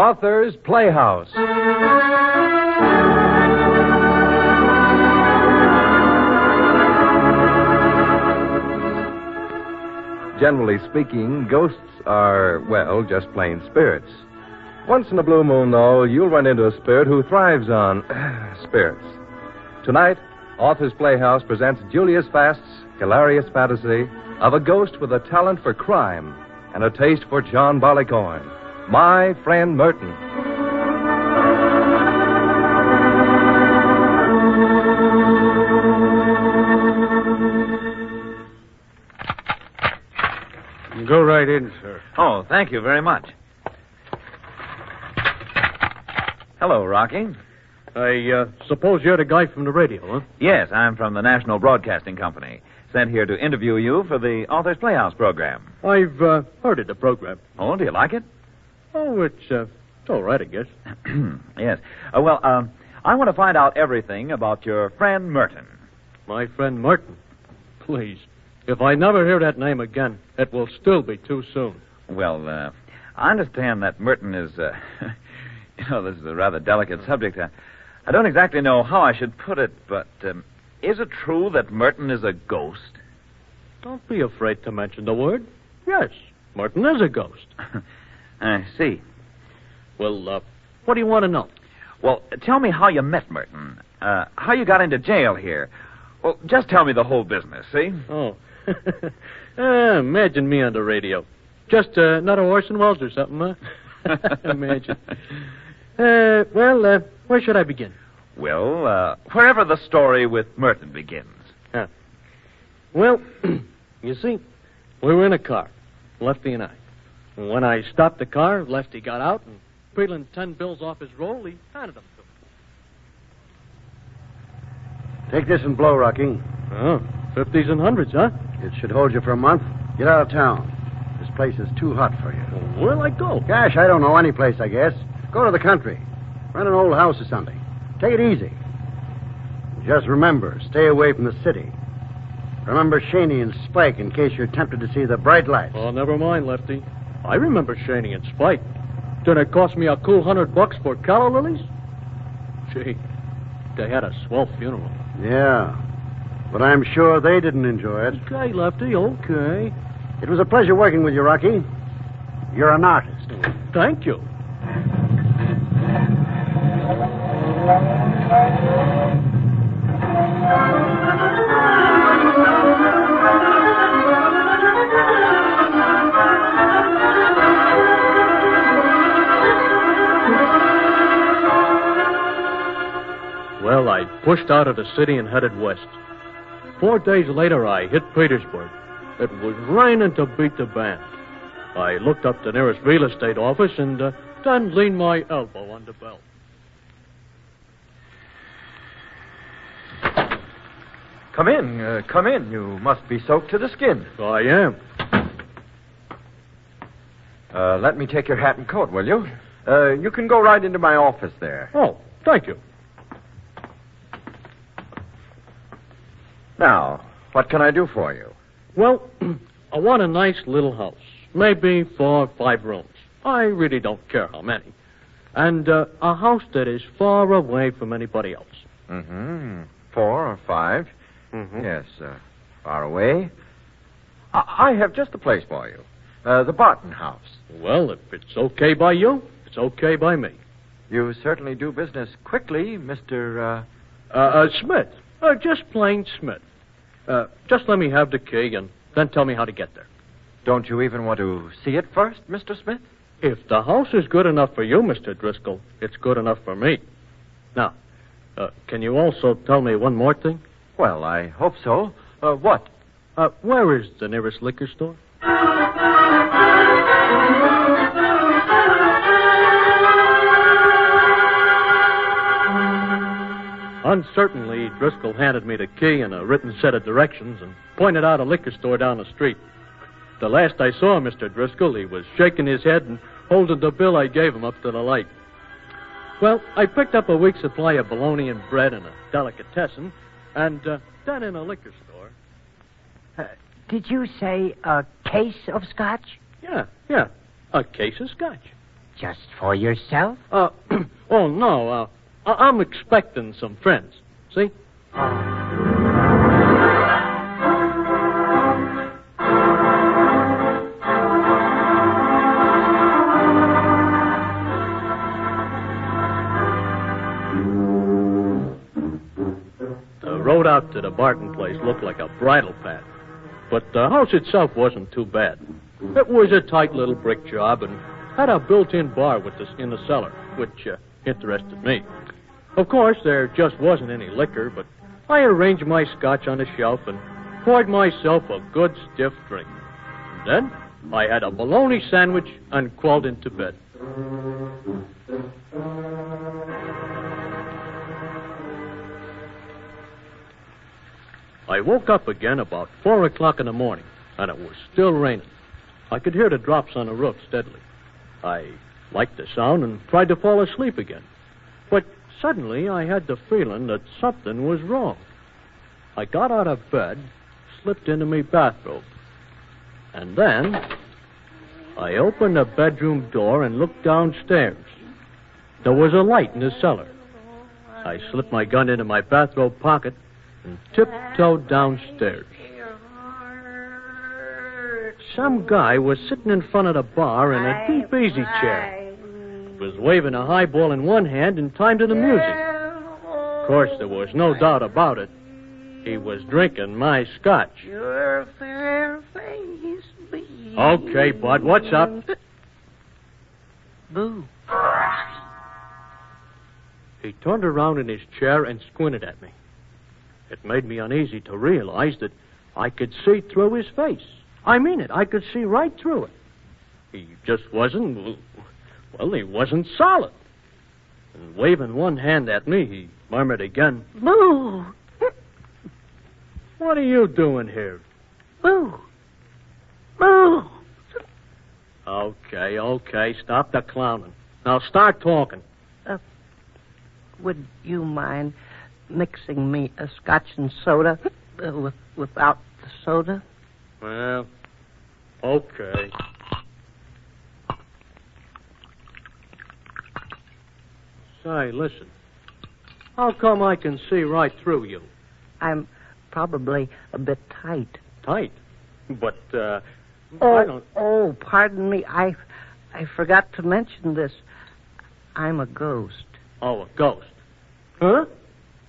Author's Playhouse. Generally speaking, ghosts are, well, just plain spirits. Once in a blue moon, though, you'll run into a spirit who thrives on spirits. Tonight, Author's Playhouse presents Julius Fast's hilarious fantasy of a ghost with a talent for crime and a taste for John Barleycorn, My Friend Merton. Go right in, sir. Oh, thank you very much. Hello, Rocky. I suppose you're the guy from the radio, huh? Yes, I'm from the National Broadcasting Company. Sent here to interview you for the Author's Playhouse program. I've heard of the program. Oh, do you like it? Oh, it's all right, I guess. Yes. I want to find out everything about your friend Merton. My friend Merton. Please, if I never hear that name again, it will still be too soon. Well, I understand that Merton is, this is a rather delicate subject. I don't exactly know how I should put it, but is it true that Merton is a ghost? Don't be afraid to mention the word. Yes, Merton is a ghost. I see. Well, what do you want to know? Well, tell me how you met Merton. How you got into jail here. Well, just tell me the whole business, see? Oh. Imagine me on the radio. Just another Orson Welles or something, huh? Imagine. Where should I begin? Well, wherever the story with Merton begins. Huh. Well, you see, we were in a car, Lefty and I. And when I stopped the car, Lefty got out and, peeling 10 bills off his roll, he handed them to me. Take this and blow, Rocky. Oh, 50s and 100s, huh? It should hold you for a month. Get out of town. This place is too hot for you. Well, where'll I go? Gosh, I don't know. Any place, I guess. Go to the country. Rent an old house or something. Take it easy. Just remember, stay away from the city. Remember Shaney and Spike in case you're tempted to see the bright lights. Oh, never mind, Lefty. I remember Shaney and Spike. Didn't it cost me a cool $100 for calla lilies? Gee, they had a swell funeral. Yeah, but I'm sure they didn't enjoy it. Okay, Lefty, okay. It was a pleasure working with you, Rocky. You're an artist. Thank you. Well, I pushed out of the city and headed west. 4 days later, I hit Petersburg. It was raining to beat the band. I looked up the nearest real estate office and then leaned my elbow on the bell. Come in, come in. You must be soaked to the skin. I am. Let me take your hat and coat, will you? You can go right into my office there. Oh, thank you. Now, what can I do for you? Well, I want a nice little house. Maybe 4 or 5 rooms. I really don't care how many. And a house that is far away from anybody else. Mm-hmm. 4 or 5? Mm-hmm. Yes, far away. I have just the place for you. The Barton House. Well, if it's okay by you, it's okay by me. You certainly do business quickly, Mr. Smith. Just plain Smith. Just let me have the key and then tell me how to get there. Don't you even want to see it first, Mr. Smith? If the house is good enough for you, Mr. Driscoll, it's good enough for me. Now, can you also tell me one more thing? Well, I hope so. What? Where is the nearest liquor store? Uncertainly, Driscoll handed me the key and a written set of directions and pointed out a liquor store down the street. The last I saw Mr. Driscoll, he was shaking his head and holding the bill I gave him up to the light. Well, I picked up a week's supply of bologna and bread and a delicatessen, and then in a liquor store. Did you say a case of scotch? Yeah, a case of scotch. Just for yourself? Oh, no. I'm expecting some friends. See? The road out to the Barton place looked like a bridle path. But the house itself wasn't too bad. It was a tight little brick job and had a built-in bar in the cellar, which interested me. Of course, there just wasn't any liquor, but I arranged my scotch on the shelf and poured myself a good stiff drink. And then I had a bologna sandwich and crawled into bed. I woke up again about 4 o'clock in the morning, and it was still raining. I could hear the drops on the roof steadily. I liked the sound and tried to fall asleep again. But suddenly I had the feeling that something was wrong. I got out of bed, slipped into my bathrobe, and then I opened the bedroom door and looked downstairs. There was a light in the cellar. I slipped my gun into my bathrobe pocket and tiptoed downstairs. Some guy was sitting in front of the bar in a deep easy chair. He was waving a highball in one hand in time to the music. Of course, there was no doubt about it. He was drinking my scotch. Your fair face be. Okay, Bud, what's up? Boo. He turned around in his chair and squinted at me. It made me uneasy to realize that I could see through his face. I mean it. I could see right through it. He just wasn't, well, he wasn't solid. And waving one hand at me, he murmured again, Boo. "What are you doing here?" Boo. Boo. Okay. Stop the clowning. Now start talking. Would you mind mixing me a scotch and soda without the soda? Well, okay. Say, listen. How come I can see right through you? I'm probably a bit tight. Tight? But, I don't... Oh, pardon me. I forgot to mention this. I'm a ghost. Oh, a ghost. Huh?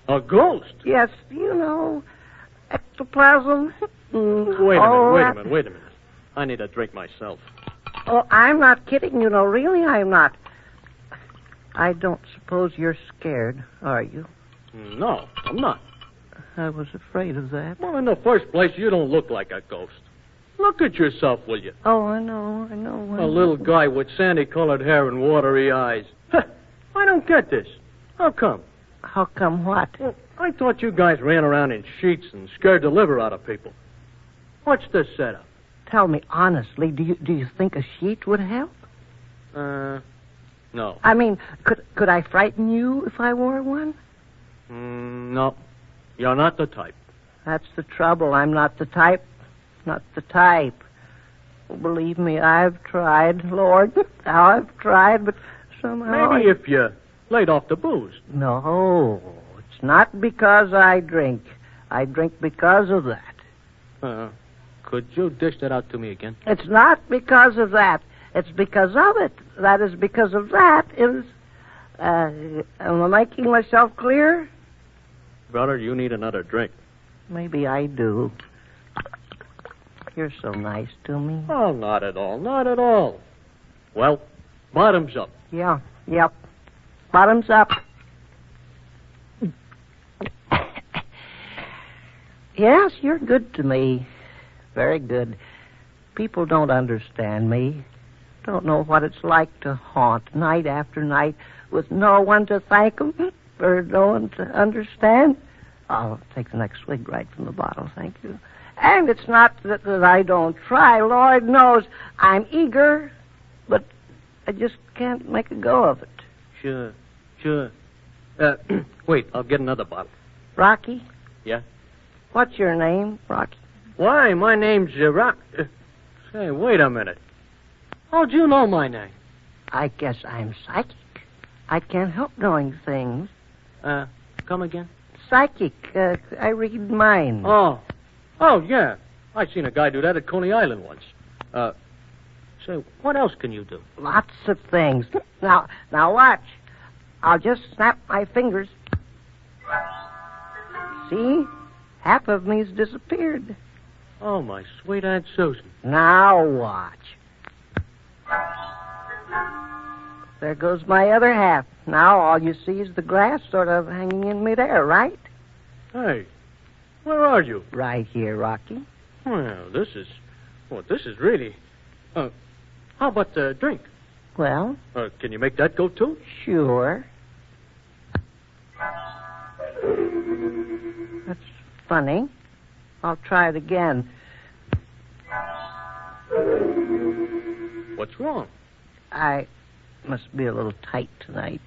A ghost? Yes, you know, ectoplasm. Wait a minute. I need a drink myself. Oh, I'm not kidding, you know. Really, I'm not. I don't suppose you're scared, are you? No, I'm not. I was afraid of that. Well, in the first place, you don't look like a ghost. Look at yourself, will you? Oh, I know. A little guy with sandy-colored hair and watery eyes. I don't get this. How come? How come what? Well, I thought you guys ran around in sheets and scared the liver out of people. What's the setup? Tell me honestly, do you think a sheet would help? No. I mean, could I frighten you if I wore one? No. You're not the type. That's the trouble. I'm not the type. Not the type. Oh, believe me, I've tried. Lord, how I've tried, but somehow... Maybe if you laid off the booze. No, it's not because I drink. I drink because of that. Could you dish that out to me again? It's not because of that. It's because of it. That is because of that. Am I making myself clear? Brother, you need another drink. Maybe I do. You're so nice to me. Oh, not at all. Well, bottoms up. Yeah, yep. Bottoms up. Yes, you're good to me. Very good. People don't understand me. Don't know what it's like to haunt night after night with no one to thank them or no one to understand. I'll take the next swig right from the bottle, thank you. And it's not that I don't try. Lord knows I'm eager, but I just can't make a go of it. Sure. Wait, I'll get another bottle. Rocky? Yeah? What's your name, Rocky? Why, my name's Rock... Say, wait a minute. How'd you know my name? I guess I'm psychic. I can't help knowing things. Come again? Psychic. I read minds. Oh, yeah. I seen a guy do that at Coney Island once. Say, what else can you do? Lots of things. Now watch. I'll just snap my fingers. See? Half of me's disappeared. Oh, my sweet Aunt Susan. Now watch. There goes my other half. Now all you see is the glass sort of hanging in midair, right? Hey, where are you? Right here, Rocky. Well, this is really... how about the drink? Well? Can you make that go, too? Sure. That's funny. I'll try it again. What's wrong? I must be a little tight tonight.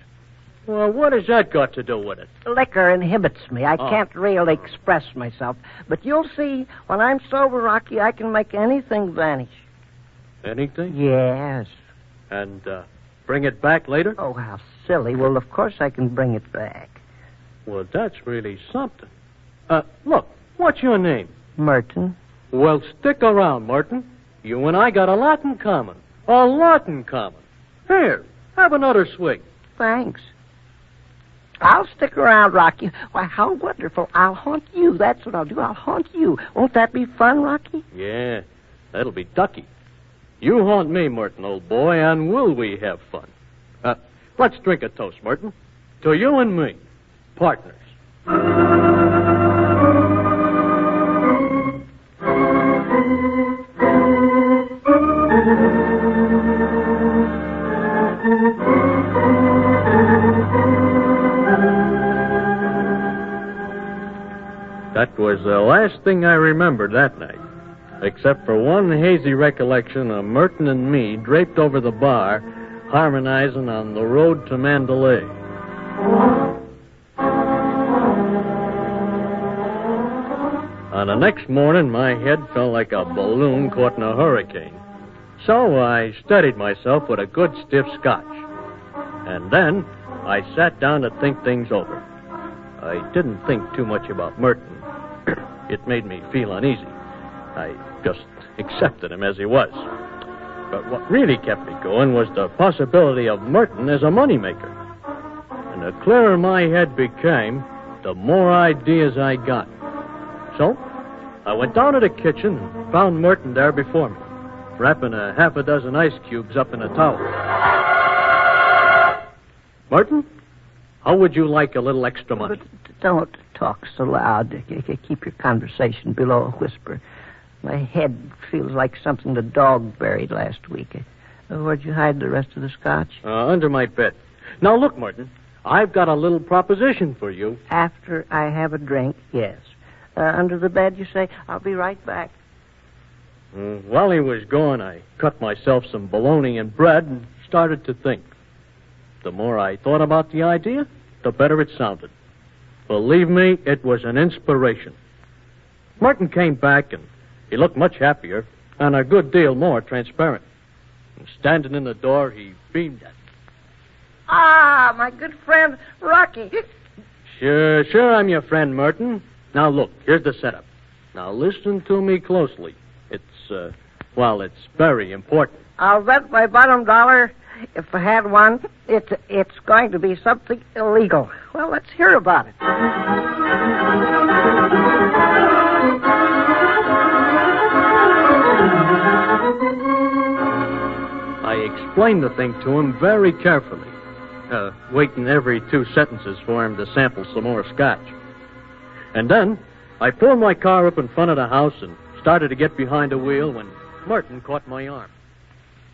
Well, what has that got to do with it? Liquor inhibits me. I can't really express myself. But you'll see, when I'm sober, Rocky, I can make anything vanish. Anything? Yes. And bring it back later? Oh, how silly. Well, of course I can bring it back. Well, that's really something. Look, what's your name? Merton. Well, stick around, Merton. You and I got a lot in common. A lot in common. Here, have another swig. Thanks. I'll stick around, Rocky. Why, how wonderful. I'll haunt you. That's what I'll do. I'll haunt you. Won't that be fun, Rocky? Yeah, that'll be ducky. You haunt me, Merton, old boy, and will we have fun? Let's drink a toast, Merton. To you and me, partners. That was the last thing I remembered that night, except for one hazy recollection of Merton and me draped over the bar, harmonizing on The Road to Mandalay. On the next morning, my head felt like a balloon caught in a hurricane. So I steadied myself with a good stiff scotch. And then I sat down to think things over. I didn't think too much about Merton. It made me feel uneasy. I just accepted him as he was. But what really kept me going was the possibility of Merton as a moneymaker. And the clearer my head became, the more ideas I got. So, I went down to the kitchen and found Merton there before me, wrapping a half a dozen ice cubes up in a towel. Merton, how would you like a little extra money? Don't talk so loud. Keep your conversation below a whisper. My head feels like something the dog buried last week. Where'd you hide the rest of the scotch? Under my bed. Now, look, Merton, I've got a little proposition for you. After I have a drink, yes. Under the bed, you say? I'll be right back. While he was gone, I cut myself some bologna and bread and started to think. The more I thought about the idea, the better it sounded. Believe me, it was an inspiration. Merton came back, and he looked much happier and a good deal more transparent. And standing in the door, he beamed at me. Ah, my good friend, Rocky. Sure, I'm your friend, Merton. Now, look, here's the setup. Now, listen to me closely. It's very important. I'll bet my bottom dollar, if I had one, it's going to be something illegal. Well, let's hear about it. I explained the thing to him very carefully, waiting every 2 sentences for him to sample some more scotch. And then I pulled my car up in front of the house and started to get behind the wheel when Merton caught my arm.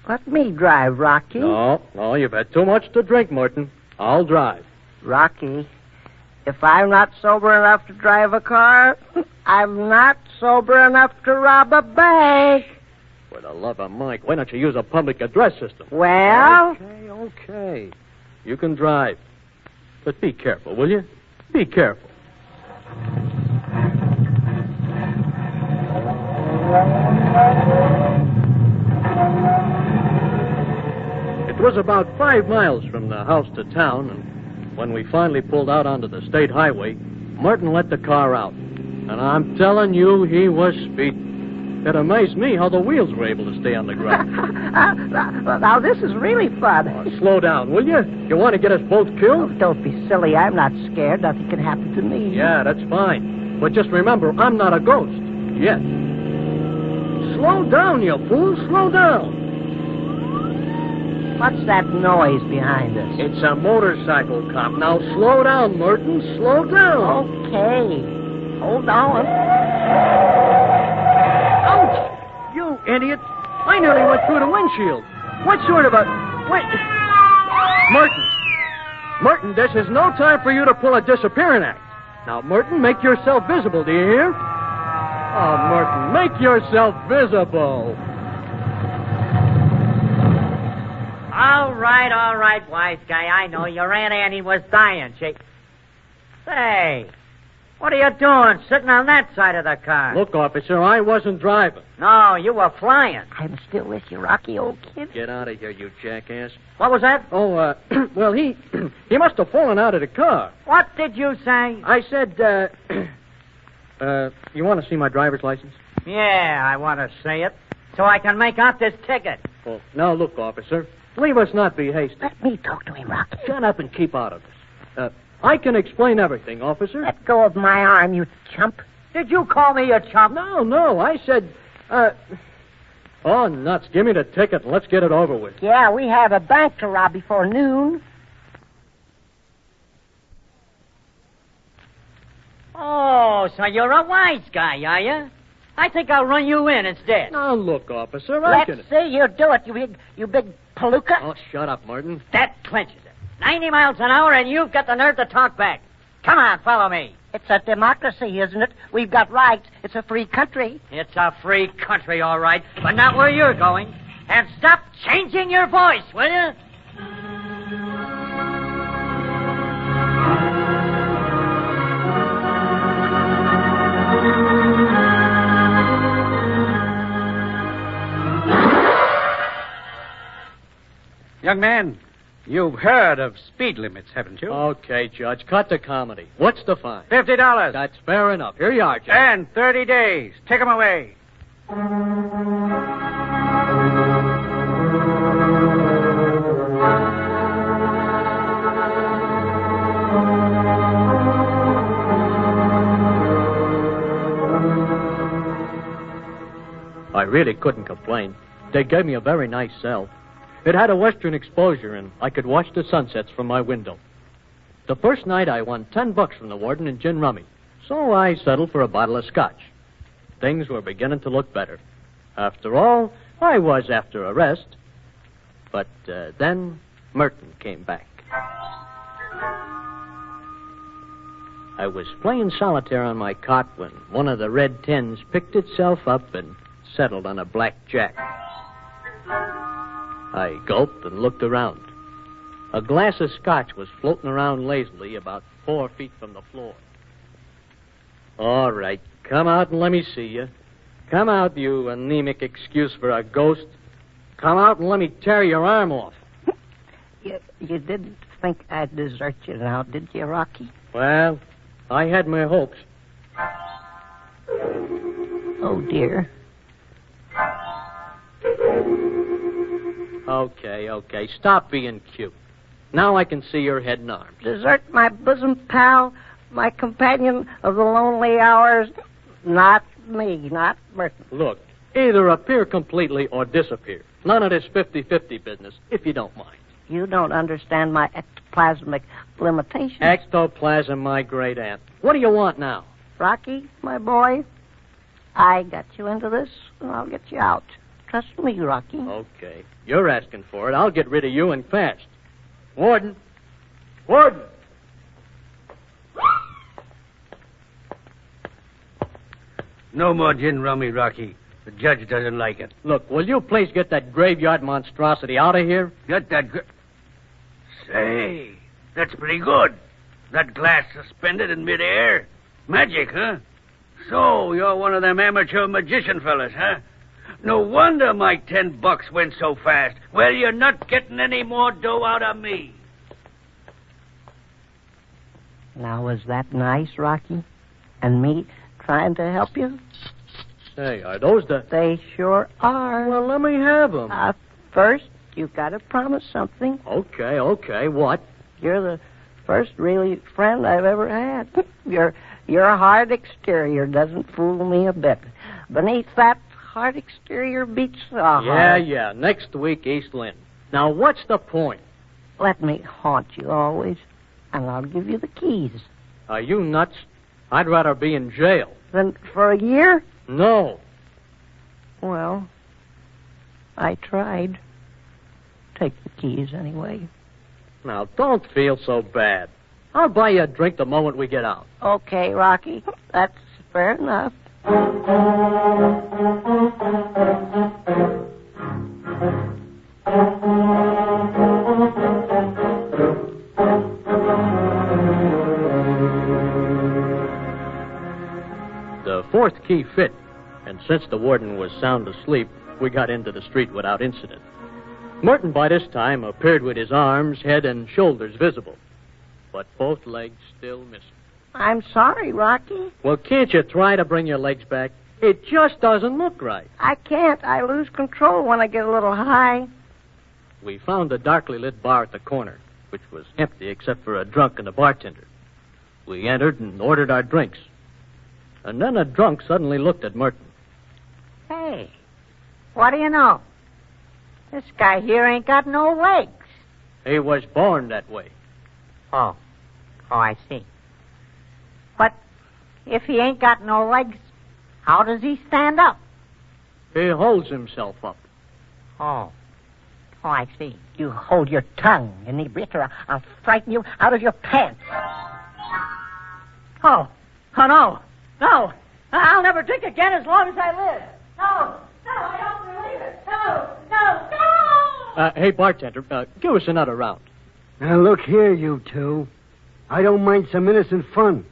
Let me drive, Rocky. No, you've had too much to drink, Merton. I'll drive. Rocky, if I'm not sober enough to drive a car, I'm not sober enough to rob a bank. For the love of Mike, why don't you use a public address system? Well? Okay. You can drive. But be careful, will you? Be careful. It was about 5 miles from the house to town, and when we finally pulled out onto the state highway, Merton let the car out. And I'm telling you, he was speeding. It amazed me how the wheels were able to stay on the ground. Now, this is really fun. Oh, slow down, will you? You want to get us both killed? Oh, don't be silly. I'm not scared. Nothing can happen to me. Yeah, that's fine. But just remember, I'm not a ghost. Yet. Slow down, you fool. Slow down. What's that noise behind us? It's a motorcycle cop. Now, slow down, Merton. Slow down. Okay. Hold on. Ouch! You idiot. I nearly went through the windshield. What sort of a... Wait. Merton, this is no time for you to pull a disappearing act. Now, Merton, make yourself visible, do you hear? Oh, Merton, make yourself visible. All right, wise guy. I know your Aunt Annie was dying. Say, what are you doing sitting on that side of the car? Look, officer, I wasn't driving. No, you were flying. I'm still with you, Rocky, old kid. Get out of here, you jackass. What was that? Oh, well, he must have fallen out of the car. What did you say? I said, you want to see my driver's license? Yeah, I want to see it, so I can make out this ticket. Well, now, look, officer, leave us not be hasty. Let me talk to him, Rocky. Shut up and keep out of this. I can explain everything, officer. Let go of my arm, you chump. Did you call me a chump? No, I said, oh, nuts. Give me the ticket and let's get it over with. Yeah, we have a bank to rob before noon. Oh, so you're a wise guy, are you? I think I'll run you in instead. Now, look, officer, Let's see you do it, you big palooka. Oh, shut up, Martin. That clinches it. 90 miles an hour, and you've got the nerve to talk back. Come on, follow me. It's a democracy, isn't it? We've got rights. It's a free country. It's a free country, all right, but not where you're going. And stop changing your voice, will you? Young man, you've heard of speed limits, haven't you? Okay, Judge, cut the comedy. What's the fine? $50. That's fair enough. Here you are, Judge. And 30 days. Take 'em away. I really couldn't complain. They gave me a very nice cell. It had a western exposure, and I could watch the sunsets from my window. The first night, I won $10 from the warden in gin rummy, so I settled for a bottle of scotch. Things were beginning to look better. After all, I was after arrest. But then Merton came back. I was playing solitaire on my cot when one of the red tens picked itself up and settled on a black jack. I gulped and looked around. A glass of scotch was floating around lazily about 4 feet from the floor. All right, come out and let me see you. Come out, you anemic excuse for a ghost. Come out and let me tear your arm off. You didn't think I'd desert you now, did you, Rocky? Well, I had my hopes. Oh, dear. Okay. Stop being cute. Now I can see your head and arms. Desert my bosom pal, my companion of the lonely hours? Not me, not Merton. Look, either appear completely or disappear. None of this 50-50 business, if you don't mind. You don't understand my ectoplasmic limitations. Ectoplasm, my great aunt. What do you want now? Rocky, my boy, I got you into this, and I'll get you out. Trust me, Rocky. Okay. You're asking for it. I'll get rid of you and fast. Warden! No more gin rummy, Rocky. The judge doesn't like it. Look, will you please get that graveyard monstrosity out of here? Get that... Say, that's pretty good. That glass suspended in midair. Magic, huh? So, you're one of them amateur magician fellas, huh? No wonder my $10 went so fast. Well, you're not getting any more dough out of me. Now, was that nice, Rocky? And me trying to help you? Hey, are those the... They sure are. Well, let me have them. First, you've got to promise something. Okay. What? You're the first really friend I've ever had. Your hard exterior doesn't fool me a bit. Beneath that hard exterior beats the heart. Yeah. Next week, East Lynn. Now, what's the point? Let me haunt you always, and I'll give you the keys. Are you nuts? I'd rather be in jail. Then for a year? No. Well, I tried. Take the keys anyway. Now, don't feel so bad. I'll buy you a drink the moment we get out. Okay, Rocky. That's fair enough. The fourth key fit, and since the warden was sound asleep, we got into the street without incident. Merton, by this time, appeared with his arms, head, and shoulders visible, but both legs still missing. I'm sorry, Rocky. Well, can't you try to bring your legs back? It just doesn't look right. I can't. I lose control when I get a little high. We found a darkly lit bar at the corner, which was empty except for a drunk and a bartender. We entered and ordered our drinks. And then a drunk suddenly looked at Merton. Hey, what do you know? This guy here ain't got no legs. He was born that way. Oh, I see. But if he ain't got no legs, how does he stand up? He holds himself up. Oh, I see. You hold your tongue, inebriator. I'll frighten you out of your pants. Oh, no. I'll never drink again as long as I live. No, I don't believe it. No. Hey, bartender, give us another round. Now, look here, you two. I don't mind some innocent fun.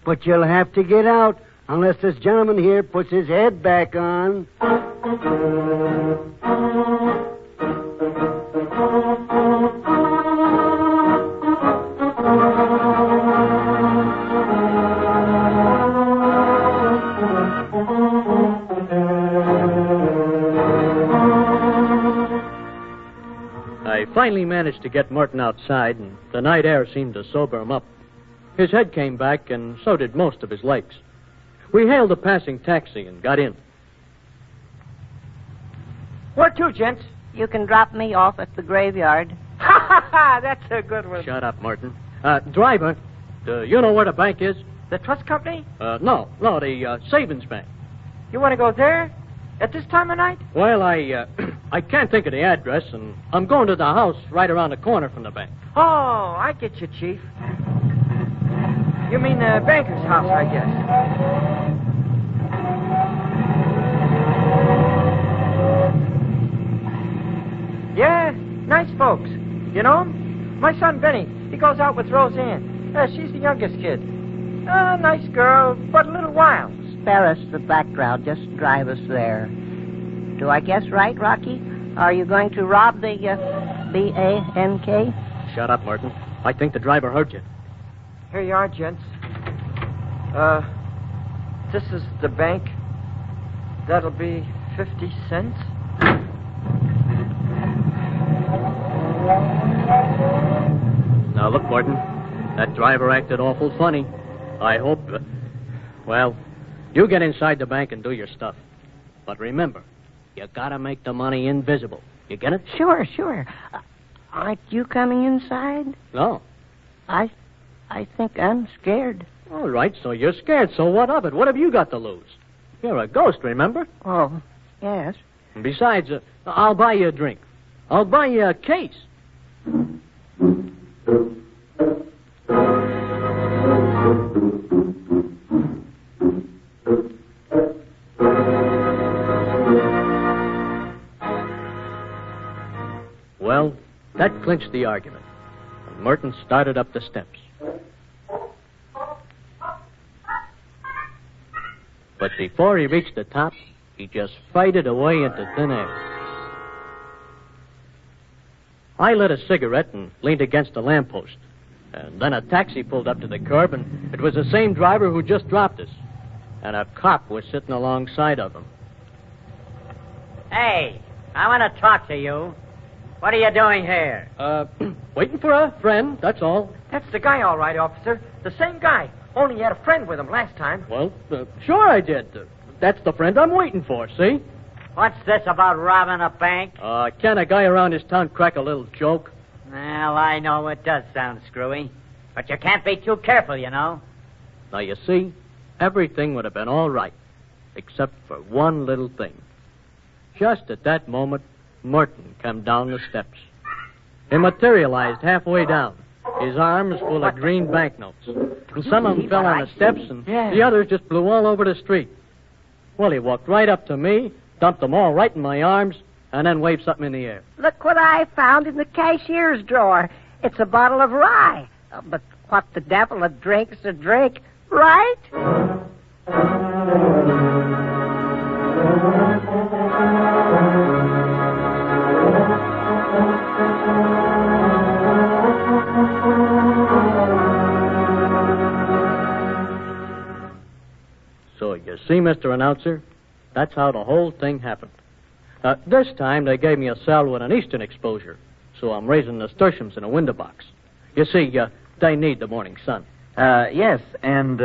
But you'll have to get out unless this gentleman here puts his head back on. I finally managed to get Merton outside, and the night air seemed to sober him up. His head came back, and so did most of his legs. We hailed a passing taxi and got in. Where to, gents? You can drop me off at the graveyard. That's a good one. Shut up, Merton. Driver, do you know where the bank is? The trust company? No, the savings bank. You want to go there? At this time of night? Well, I can't think of the address, and I'm going to the house right around the corner from the bank. Oh, I get you, Chief. You mean the banker's house, I guess. Yeah, nice folks. You know 'em? My son, Benny, he goes out with Roseanne. She's the youngest kid. Nice girl, but a little wild. Spare us the background. Just drive us there. Do I guess right, Rocky? Are you going to rob the B-A-N-K? Shut up, Merton. I think the driver heard you. Here you are, gents. This is the bank. That'll be 50 cents. Now, look, Merton. That driver acted awful funny. I hope... well, you get inside the bank and do your stuff. But remember, you gotta make the money invisible. You get it? Sure. Aren't you coming inside? No. I think I'm scared. All right, so you're scared. So what of it? What have you got to lose? You're a ghost, remember? Oh, yes. And besides, I'll buy you a drink. I'll buy you a case. Well, that clinched the argument. And Merton started up the steps. But before he reached the top, He just faded away into thin air. I lit a cigarette and leaned against a lamppost. And then a taxi pulled up to the curb, and it was the same driver who just dropped us. And a cop was sitting alongside of him. Hey, I want to talk to you. What are you doing here? Waiting for a friend, that's all. That's the guy, all right, officer. The same guy. Only he had a friend with him last time. Well, sure I did. That's the friend I'm waiting for, see? What's this about robbing a bank? Can a guy around this town crack a little joke? Well, I know it does sound screwy. But you can't be too careful, you know. Now, you see, everything would have been all right, except for one little thing. Just at that moment, Merton came down the steps. He materialized halfway down, his arms full of green banknotes. And some of them fell on the steps, and the others just blew all over the street. Well, he walked right up to me, dumped them all right in my arms, and then waved something in the air. Look what I found in the cashier's drawer. It's a bottle of rye. But what the devil a drink's a drink, right? So, you see, Mr. Announcer, that's how the whole thing happened. This time, they gave me a cell with an eastern exposure, so I'm raising nasturtiums in a window box. You see, they need the morning sun. Yes, and,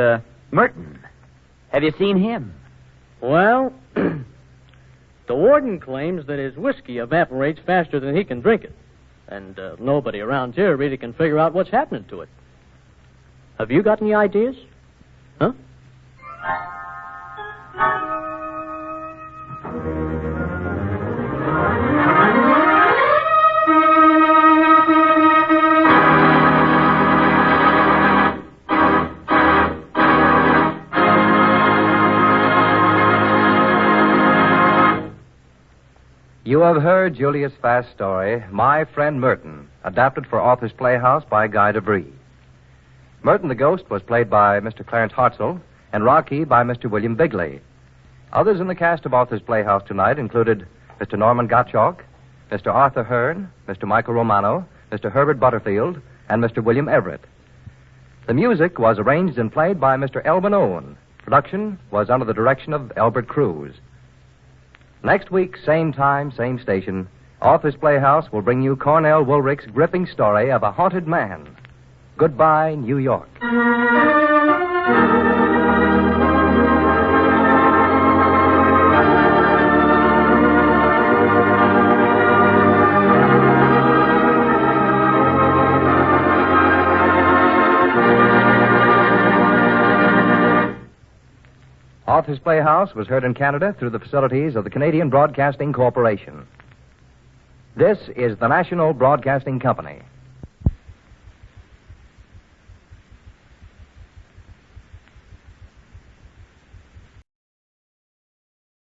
Merton. Have you seen him? Well, the warden claims that his whiskey evaporates faster than he can drink it, and nobody around here really can figure out what's happening to it. Have you got any ideas? Huh? You have heard Julius Fast's story, My Friend Merton, adapted for Author's Playhouse by Guy DeBree. Merton the Ghost was played by Mr. Clarence Hartzell and Rocky by Mr. William Bigley. Others in the cast of Author's Playhouse tonight included Mr. Norman Gottschalk, Mr. Arthur Hearn, Mr. Michael Romano, Mr. Herbert Butterfield, and Mr. William Everett. The music was arranged and played by Mr. Elvin Owen. Production was under the direction of Albert Cruz. Next week, same time, same station, Author's Playhouse will bring you Cornell Woolrich's gripping story of a haunted man. Goodbye, New York. Author's Playhouse was heard in Canada through the facilities of the Canadian Broadcasting Corporation. This is the National Broadcasting Company.